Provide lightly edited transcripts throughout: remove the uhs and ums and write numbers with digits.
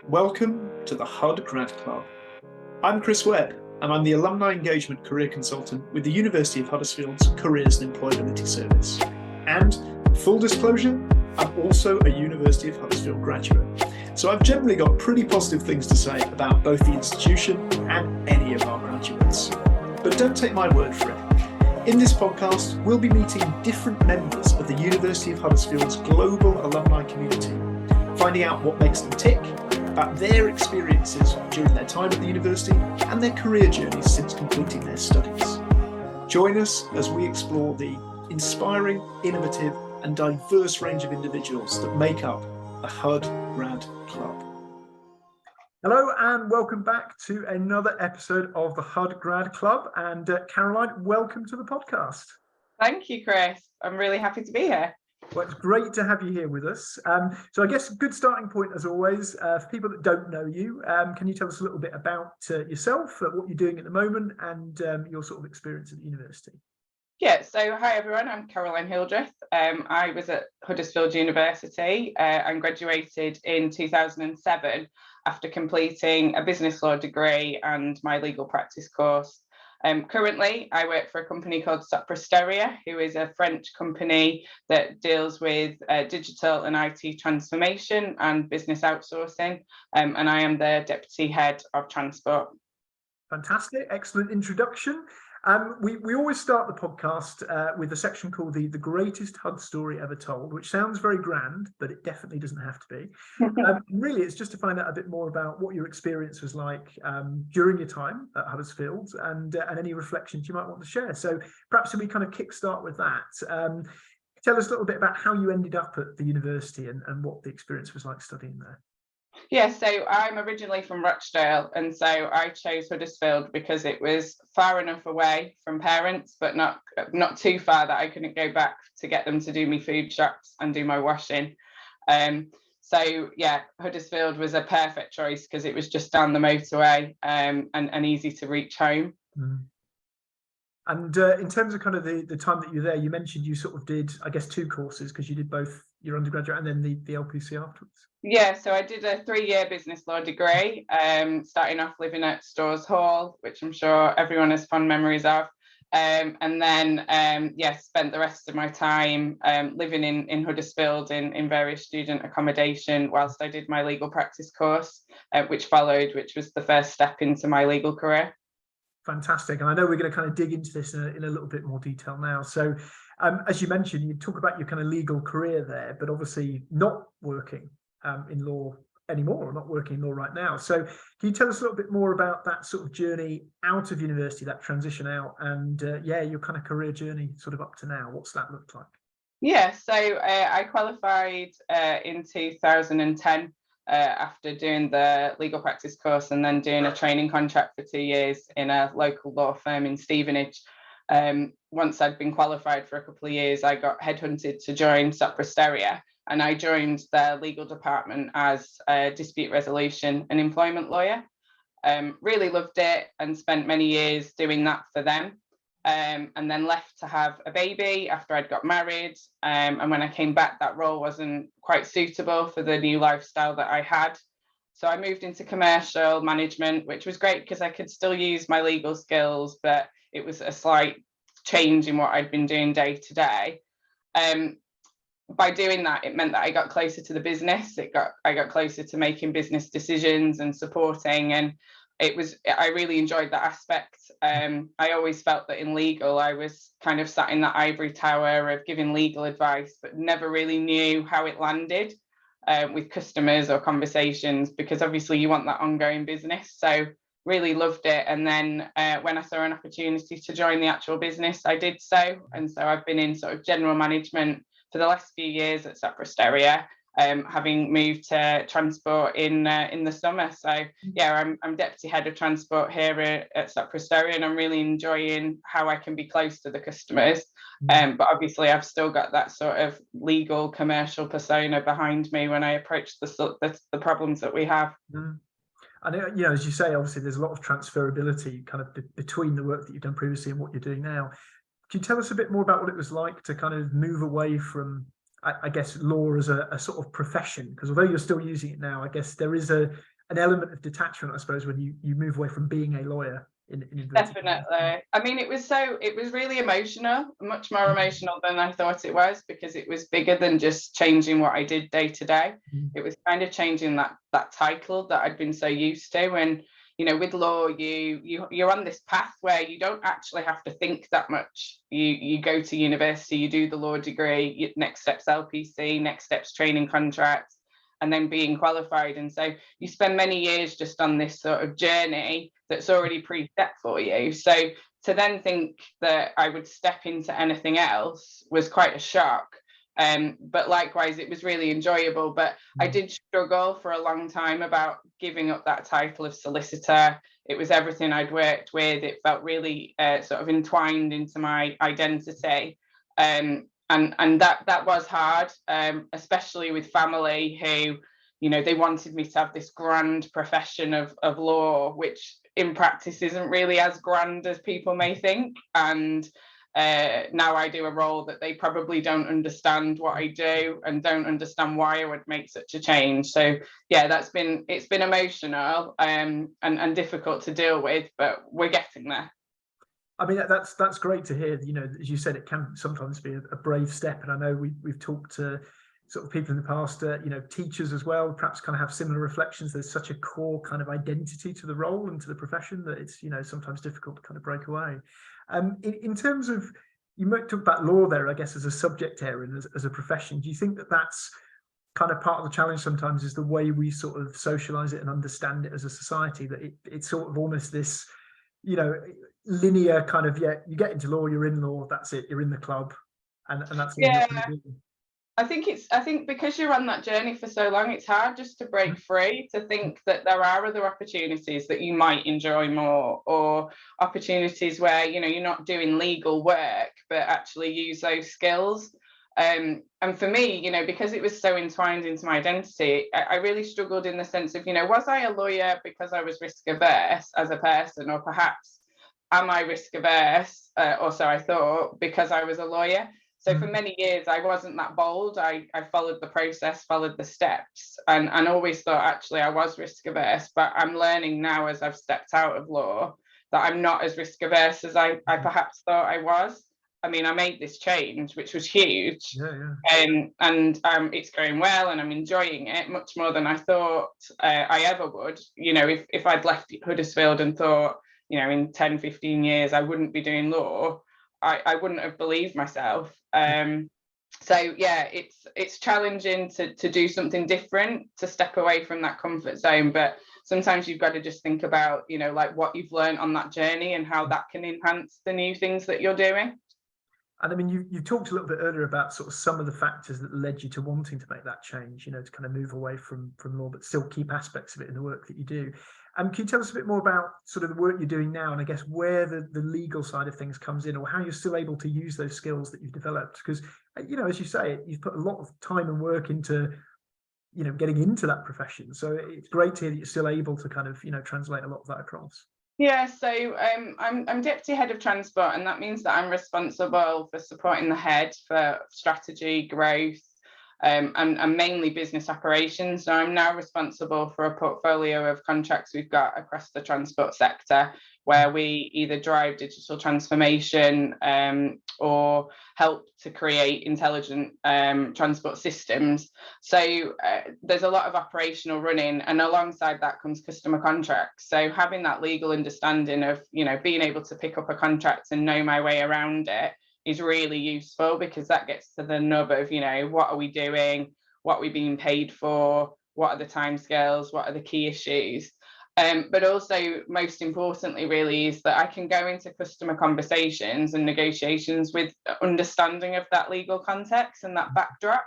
Welcome to the Hud Grad Club. I'm Chris Webb, and I'm the Alumni Engagement Career Consultant with the University of Huddersfield's Careers Employability Service. And, full disclosure, I'm also a University of Huddersfield graduate. So I've generally got pretty positive things to say about both the institution and any of our graduates. But don't take my word for it. In this podcast, we'll be meeting different members of the University of Huddersfield's global alumni community, finding out what makes them tick, about their experiences during their time at the university and their career journeys since completing their studies. Join us as we explore the inspiring, innovative and diverse range of individuals that make up the Hud Grad Club. Hello and welcome back to another episode of the Hud Grad Club. And Caroline, welcome to the podcast. Thank you, Chris. I'm really happy to be here. Well, it's great to have you here with us. So I guess a good starting point, as always, for people that don't know you, can you tell us a little bit about yourself, what you're doing at the moment, and your sort of experience at the university? Yeah, so hi everyone, I'm Caroline Hildreth. I was at Huddersfield University and graduated in 2007 after completing a business law degree and my legal practice course. Currently, I work for a company called Sopra Steria, who is a French company that deals with digital and IT transformation and business outsourcing, and I am the Deputy Head of Transport. Fantastic, excellent introduction. We always start the podcast with a section called the greatest Hud story ever told, which sounds very grand, but it definitely doesn't have to be. Really, it's just to find out a bit more about what your experience was like during your time at Huddersfield and any reflections you might want to share. So perhaps if we kind of kickstart with that, tell us a little bit about how you ended up at the university and what the experience was like studying there. Yeah, so I'm originally from Rochdale, and so I chose Huddersfield because it was far enough away from parents, but not too far that I couldn't go back to get them to do me food shops and do my washing. So yeah, Huddersfield was a perfect choice because it was just down the motorway and easy to reach home. Mm. And in terms of kind of the time that you were there, you mentioned you sort of did, I guess, two courses because you did both your undergraduate and then the LPC afterwards. Yeah, so I did a 3-year business law degree, starting off living at Stores Hall, which I'm sure everyone has fond memories of. And then, spent the rest of my time living in Huddersfield in various student accommodation whilst I did my legal practice course, which was the first step into my legal career. Fantastic. And I know we're going to kind of dig into this in a little bit more detail now. So as you mentioned, you talk about your kind of legal career there, but obviously not working in law anymore, or not working in law right now. So can you tell us a little bit more about that sort of journey out of university, that transition out, and your kind of career journey sort of up to now? What's that looked like? Yeah, so I qualified in 2010 after doing the legal practice course and then doing a training contract for 2 years in a local law firm in Stevenage. Once I'd been qualified for a couple of years, I got headhunted to join Sopra Steria, and I joined their legal department as a dispute resolution and employment lawyer. Really loved it and spent many years doing that for them. And then left to have a baby after I'd got married. And when I came back, that role wasn't quite suitable for the new lifestyle that I had. So I moved into commercial management, which was great because I could still use my legal skills, but it was a slight change in what I'd been doing day to day. By doing that, it meant that I got closer to the business. I got closer to making business decisions and supporting, and I really enjoyed that aspect. I always felt that in legal, I was kind of sat in that ivory tower of giving legal advice, but never really knew how it landed with customers or conversations, because obviously you want that ongoing business. So really loved it. And then when I saw an opportunity to join the actual business, I did so. And so I've been in sort of general management for the last few years at Sopra Steria, having moved to transport in the summer. So yeah, I'm deputy head of transport here at Sopra Steria, and I'm really enjoying how I can be close to the customers. But obviously I've still got that sort of legal commercial persona behind me when I approach the problems that we have. And as you say, obviously there's a lot of transferability kind of between the work that you've done previously and what you're doing now. Can you tell us a bit more about what it was like to kind of move away from I guess, law as a sort of profession? Because although you're still using it now, I guess there is an element of detachment, I suppose, when you move away from being a lawyer. In inverted commas. Definitely. I mean, it was really emotional, much more emotional than I thought it was, because it was bigger than just changing what I did day to day. It was kind of changing that title that I'd been so used to. And with law, you're on this path where you don't actually have to think that much. You go to university, you do the law degree, next step's LPC, next step's training contracts, and then being qualified. And so you spend many years just on this sort of journey that's already preset for you. So to then think that I would step into anything else was quite a shock. But likewise, it was really enjoyable. But I did struggle for a long time about giving up that title of solicitor. It was everything I'd worked with. It felt really sort of entwined into my identity. And that was hard, especially with family who, they wanted me to have this grand profession of law, which in practice isn't really as grand as people may think. And now I do a role that they probably don't understand what I do and don't understand why I would make such a change. So yeah, it's been emotional and difficult to deal with, but we're getting there. I mean, that's great to hear. As you said, it can sometimes be a brave step. And I know we've talked to sort of people in the past, teachers as well, perhaps kind of have similar reflections. There's such a core kind of identity to the role and to the profession that it's, sometimes difficult to kind of break away. In terms of, you might talk about law there, I guess, as a subject area and as a profession. Do you think that that's kind of part of the challenge sometimes, is the way we sort of socialize it and understand it as a society, that it's sort of almost this, linear kind of, you get into law, you're in law, that's it, you're in the club, and that's all you're going to do. I think because you're on that journey for so long, it's hard just to break free, to think that there are other opportunities that you might enjoy more, or opportunities where you're not doing legal work but actually use those skills. And for me, because it was so entwined into my identity, I really struggled in the sense of, was I a lawyer because I was risk averse as a person, or perhaps am I risk averse, or so I thought, because I was a lawyer? So for many years, I wasn't that bold. I followed the process, followed the steps, and always thought actually I was risk averse. But I'm learning now, as I've stepped out of law, that I'm not as risk averse as I perhaps thought I was. I mean, I made this change, which was huge, and it's going well, and I'm enjoying it much more than I thought I ever would. If I'd left Huddersfield and thought, in 10, 15 years, I wouldn't be doing law, I wouldn't have believed myself. So yeah, it's challenging to do something different, to step away from that comfort zone. But sometimes you've got to just think about, like what you've learned on that journey and how that can enhance the new things that you're doing. And I mean, you talked a little bit earlier about sort of some of the factors that led you to wanting to make that change, to kind of move away from law, but still keep aspects of it in the work that you do. Can you tell us a bit more about sort of the work you're doing now, and I guess where the legal side of things comes in, or how you're still able to use those skills that you've developed? Because, as you say, you've put a lot of time and work into, getting into that profession. So it's great to hear that you're still able to kind of, translate a lot of that across. Yeah, so I'm deputy head of transport, and that means that I'm responsible for supporting the head for strategy, growth, and mainly business operations. So I'm now responsible for a portfolio of contracts we've got across the transport sector, where we either drive digital transformation or help to create intelligent transport systems. So there's a lot of operational running, and alongside that comes customer contracts. So having that legal understanding of, being able to pick up a contract and know my way around it is really useful, because that gets to the nub of, what are we doing, what are we being paid for, what are the timescales, what are the key issues. But also, most importantly, really, is that I can go into customer conversations and negotiations with understanding of that legal context and that backdrop.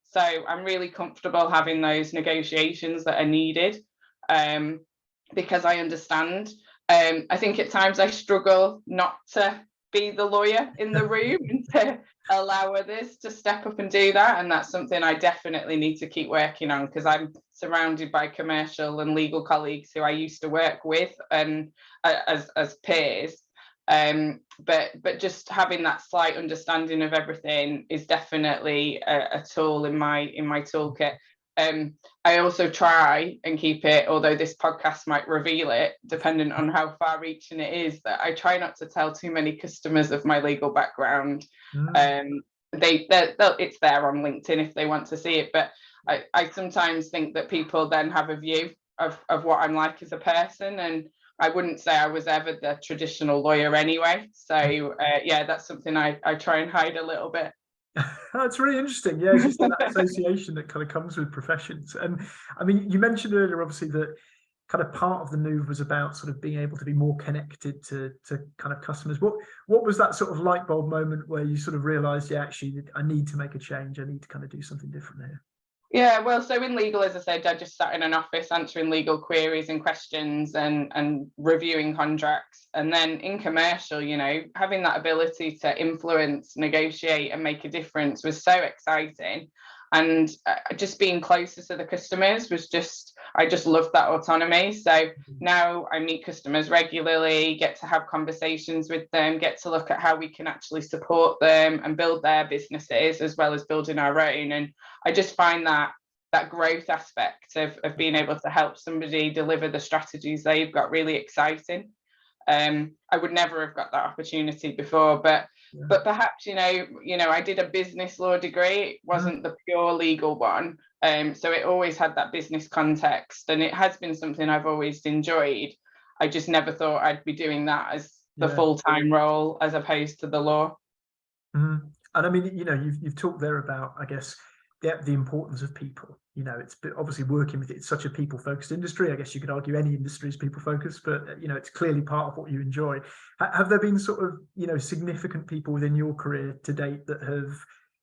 So I'm really comfortable having those negotiations that are needed, because I understand. I think at times I struggle not to be the lawyer in the room and to allow others to step up and do that. And that's something I definitely need to keep working on, because I'm surrounded by commercial and legal colleagues who I used to work with and as peers. But just having that slight understanding of everything is definitely a tool in my toolkit. I also try and keep it, although this podcast might reveal it, depending on how far reaching it is, that I try not to tell too many customers of my legal background. It's there on LinkedIn if they want to see it, but I sometimes think that people then have a view of what I'm like as a person, and I wouldn't say I was ever the traditional lawyer anyway. So that's something I try and hide a little bit. That's really interesting. Yeah, it's just that association that kind of comes with professions. And I mean, you mentioned earlier, obviously, that kind of part of the move was about sort of being able to be more connected to kind of customers. What was that sort of light bulb moment where you sort of realized, yeah, actually, I need to make a change. I need to kind of do something different here? Yeah, well, so in legal, as I said, I just sat in an office answering legal queries and questions and reviewing contracts. And then in commercial, having that ability to influence, negotiate and make a difference was so exciting. And just being closer to the customers I just loved that autonomy. So now I meet customers regularly, get to have conversations with them, get to look at how we can actually support them and build their businesses as well as building our own. And I just find that growth aspect of being able to help somebody deliver the strategies they've got really exciting. I would never have got that opportunity before, but perhaps I did a business law degree. It wasn't the pure legal one, so it always had that business context, and it has been something I've always enjoyed. I just never thought I'd be doing that as the full-time role as opposed to the law. And I mean, you've talked there about, I guess, the importance of people. It's obviously working with it's such a people-focused industry. I guess you could argue any industry is people-focused, but it's clearly part of what you enjoy. Have there been sort of significant people within your career to date that have,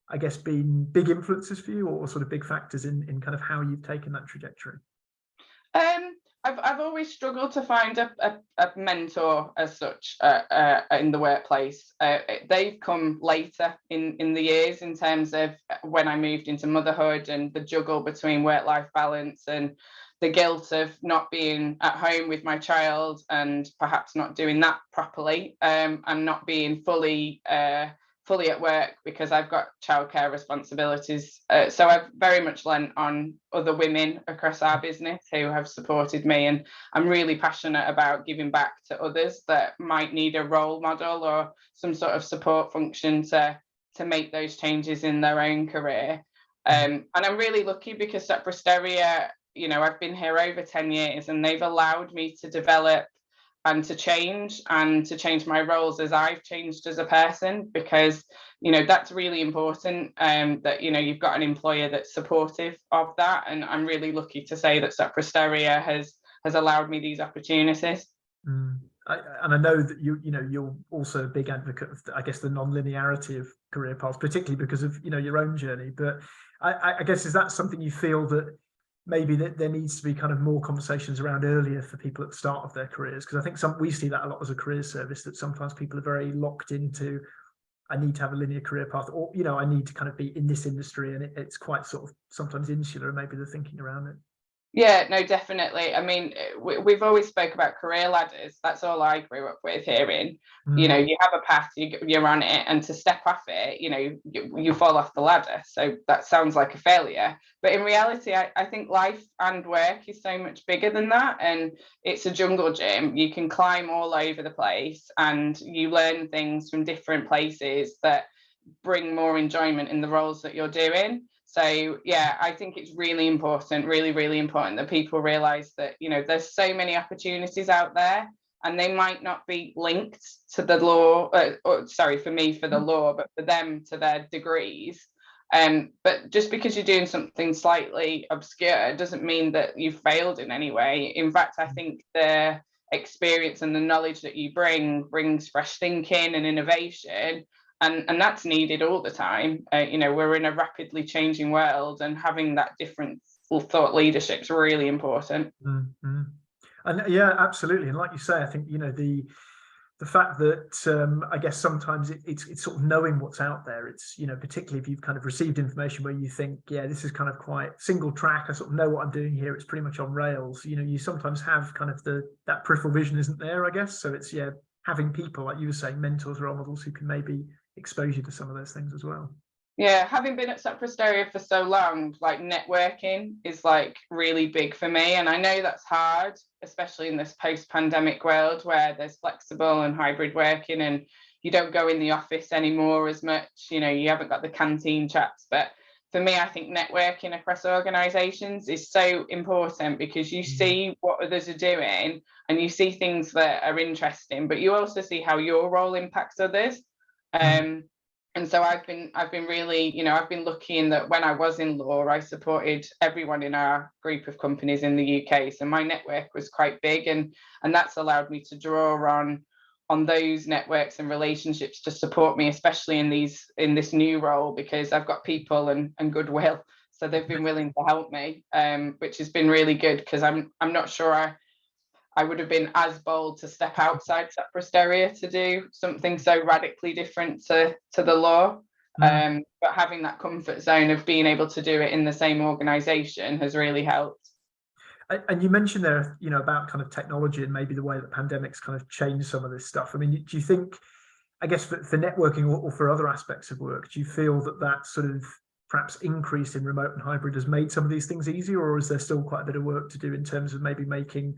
I guess, been big influences for you, or sort of big factors in kind of how you've taken that trajectory? I've always struggled to find a mentor as such in the workplace. They've come later in the years, in terms of when I moved into motherhood and the juggle between work-life balance and the guilt of not being at home with my child and perhaps not doing that properly, and not being fully at work because I've got childcare responsibilities. So I've very much lent on other women across our business who have supported me, and I'm really passionate about giving back to others that might need a role model or some sort of support function to make those changes in their own career. And I'm really lucky because Sopra Steria, I've been here over 10 years, and they've allowed me to develop and to change my roles as I've changed as a person, because that's really important, that you've got an employer that's supportive of that, and I'm really lucky to say that Sopra Steria has allowed me these opportunities. And I know that you're also a big advocate of, I guess, the non-linearity of career paths, particularly because of your own journey. But I guess, is that something you feel that maybe that there needs to be kind of more conversations around earlier for people at the start of their careers? Because I think we see that a lot as a career service, that sometimes people are very locked into, I need to have a linear career path, or I need to kind of be in this industry, and it's quite sort of sometimes insular, maybe the thinking around it. Yeah, no, definitely. I mean, we've always spoke about career ladders. That's all I grew up with hearing. You have a path, you're on it, and to step off it, you fall off the ladder. So that sounds like a failure. But in reality, I think life and work is so much bigger than that. And it's a jungle gym. You can climb all over the place, and you learn things from different places that bring more enjoyment in the roles that you're doing. So yeah, I think it's really important, really, really important that people realize that, there's so many opportunities out there, and they might not be linked to the law, for me, for the law, but for them to their degrees. But just because you're doing something slightly obscure doesn't mean that you've failed in any way. In fact, I think the experience and the knowledge that you brings fresh thinking and innovation. And that's needed all the time. We're in a rapidly changing world, and having that different thought leadership is really important. And yeah, absolutely. And like you say, I think the fact that I guess sometimes it's sort of knowing what's out there. It's particularly if you've kind of received information where you think, yeah, this is kind of quite single track, I sort of know what I'm doing here, it's pretty much on rails. You sometimes have kind of that peripheral vision isn't there, I guess. So it's having people, like you were saying, mentors, role models who can maybe expose you to some of those things as well. Yeah, having been at Sopra Steria for so long, like networking is like really big for me. And I know that's hard, especially in this post-pandemic world where there's flexible and hybrid working and you don't go in the office anymore as much, you haven't got the canteen chats. But for me, I think networking across organizations is so important because you see what others are doing and you see things that are interesting, but you also see how your role impacts others. And so I've been really, I've been lucky in that when I was in law, I supported everyone in our group of companies in the UK. So my network was quite big, and that's allowed me to draw on those networks and relationships to support me, especially in this new role, because I've got people and goodwill. So they've been willing to help me, which has been really good, because I'm not sure I would have been as bold to step outside Sopra Steria to do something so radically different to the law. But having that comfort zone of being able to do it in the same organisation has really helped. And you mentioned there, about kind of technology and maybe the way that pandemics kind of changed some of this stuff. I mean, do you think, I guess for networking or for other aspects of work, do you feel that sort of perhaps increase in remote and hybrid has made some of these things easier, or is there still quite a bit of work to do in terms of maybe making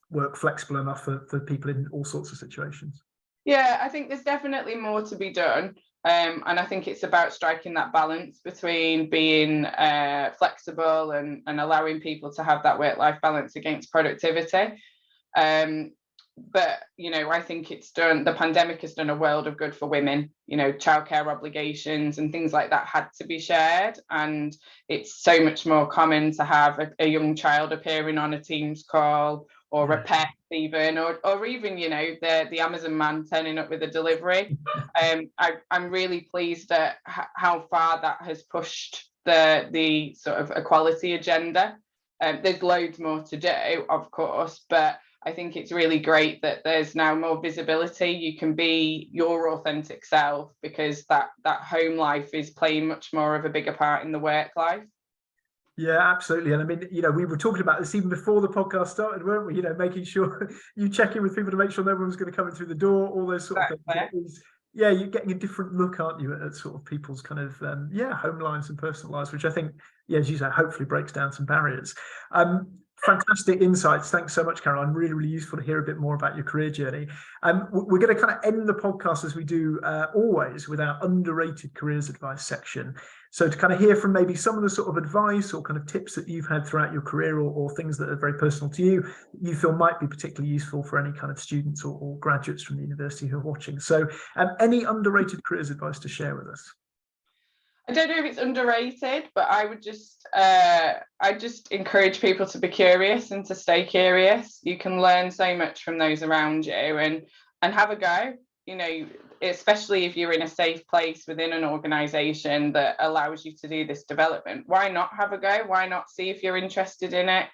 work flexible enough for people in all sorts of situations? Yeah, I think there's definitely more to be done. And I think it's about striking that balance between being flexible and allowing people to have that work-life balance against productivity. But, I think the pandemic has done a world of good for women. Childcare obligations and things like that had to be shared. And it's so much more common to have a young child appearing on a Teams call, or a pet even, or even, the Amazon man turning up with a delivery. I'm really pleased at how far that has pushed the sort of equality agenda. There's loads more to do, of course, but I think it's really great that there's now more visibility. You can be your authentic self because that home life is playing much more of a bigger part in the work life. Yeah, absolutely. And I mean, we were talking about this even before the podcast started, weren't we? Making sure you check in with people to make sure no one's going to come in through the door, all those sort of things. Yeah, you're getting a different look, aren't you, at sort of people's kind of, home lives and personal lives, which I think, as you say, hopefully breaks down some barriers. Fantastic insights. Thanks so much, Caroline. Really, really useful to hear a bit more about your career journey. We're going to kind of end the podcast as we do always with our underrated careers advice section. So to kind of hear from maybe some of the sort of advice or kind of tips that you've had throughout your career, or things that are very personal to you feel might be particularly useful for any kind of students or graduates from the university who are watching. So any underrated careers advice to share with us? I don't know if it's underrated, but I would just encourage people to be curious and to stay curious. You can learn so much from those around you, and have a go. Especially if you're in a safe place within an organisation that allows you to do this development. Why not have a go? Why not see if you're interested in it?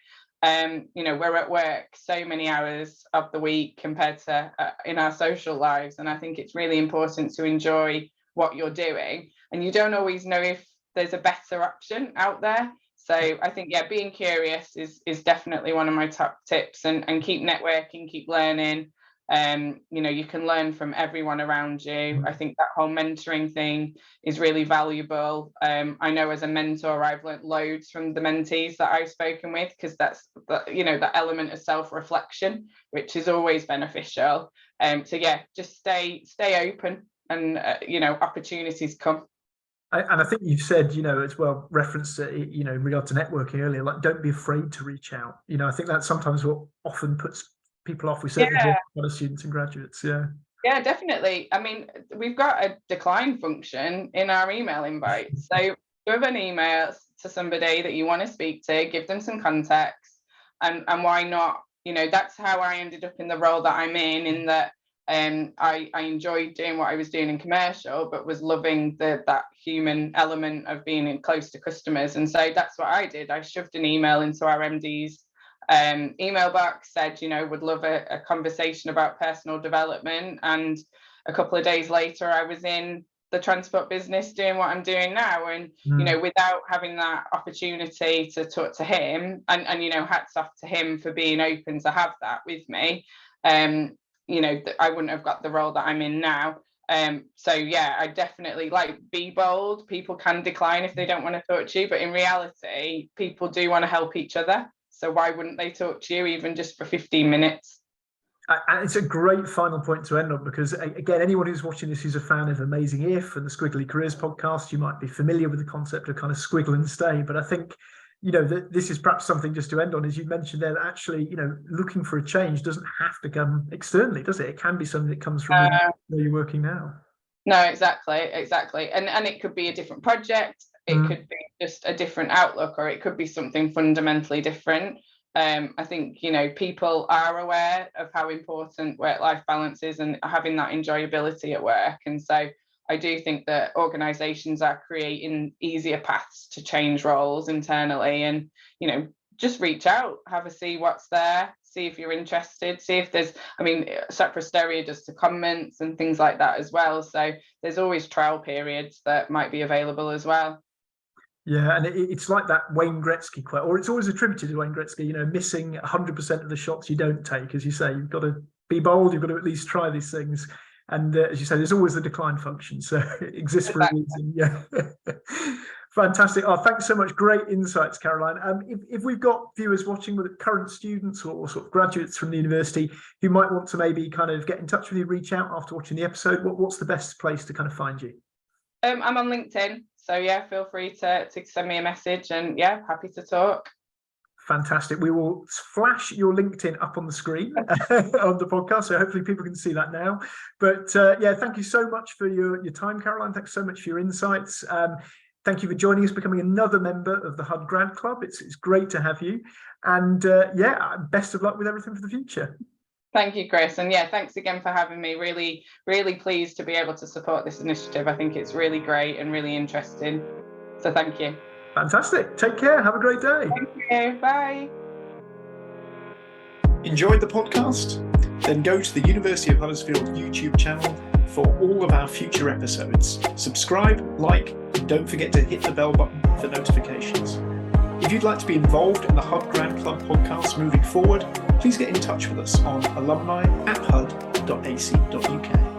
We're at work so many hours of the week compared to in our social lives, and I think it's really important to enjoy what you're doing, and you don't always know if there's a better option out there. So I think being curious is definitely one of my top tips, and keep networking, keep learning. You can learn from everyone around you. I think that whole mentoring thing is really valuable. I know as a mentor, I've learned loads from the mentees that I've spoken with, because that's that element of self-reflection, which is always beneficial. Just stay open, and opportunities come. And I think you've said, as well, reference to, in regard to networking earlier, like, don't be afraid to reach out. I think that's sometimes what often puts people off. We certainly hear from other students and graduates. Yeah, definitely. I mean, we've got a decline function in our email invite. So give an email to somebody that you want to speak to, give them some context, and why not? That's how I ended up in the role that I'm in that I enjoyed doing what I was doing in commercial, but was loving that human element of being close to customers. And so that's what I did. I shoved an email into our MD's email box, said, would love a conversation about personal development. And a couple of days later, I was in the transport business doing what I'm doing now. And, without having that opportunity to talk to him, and hats off to him for being open to have that with me. I wouldn't have got the role that I'm in now. So yeah, I definitely be bold. People can decline if they don't want to talk to you, but in reality, people do want to help each other. So why wouldn't they talk to you even just for 15 minutes? And it's a great final point to end on, because again, anyone who's watching this who's a fan of Amazing If and the Squiggly Careers podcast, you might be familiar with the concept of kind of squiggle and stay. But I think, this is perhaps something just to end on, as you mentioned there, that actually, looking for a change doesn't have to come externally, does it? It can be something that comes from where you're working now. No, exactly. And it could be a different project. It could be just a different outlook, or it could be something fundamentally different. I think, people are aware of how important work-life balance is and having that enjoyability at work. And so I do think that organisations are creating easier paths to change roles internally, and, just reach out, have a see what's there, see if you're interested, see if there's, Sopra Steria does secondments and things like that as well. So there's always trial periods that might be available as well. Yeah, and it's like that Wayne Gretzky quote, or it's always attributed to Wayne Gretzky, missing 100% of the shots you don't take. As you say, you've got to be bold, you've got to at least try these things. And as you say, there's always the decline function. So it exists for a reason. Yeah. Fantastic. Oh, thanks so much. Great insights, Caroline. If we've got viewers watching with current students or sort of graduates from the university who might want to maybe kind of get in touch with you, reach out after watching the episode, what's the best place to kind of find you? I'm on LinkedIn. So yeah, feel free to send me a message, and yeah, happy to talk. Fantastic. We will flash your LinkedIn up on the screen on the podcast, so hopefully people can see that now. But yeah, thank you so much for your time, Caroline. Thanks so much for your insights. Thank you for joining us, becoming another member of the Hud Grad Club. It's great to have you. And yeah, best of luck with everything for the future. Thank you, Chris. And yeah, thanks again for having me. Really, really pleased to be able to support this initiative. I think it's really great and really interesting. So thank you. Fantastic. Take care. Have a great day. Thank you. Bye. Enjoyed the podcast? Then go to the University of Huddersfield YouTube channel for all of our future episodes. Subscribe, like, and don't forget to hit the bell button for notifications. If you'd like to be involved in the Hud Grad Club podcast moving forward, please get in touch with us on alumni@hud.ac.uk.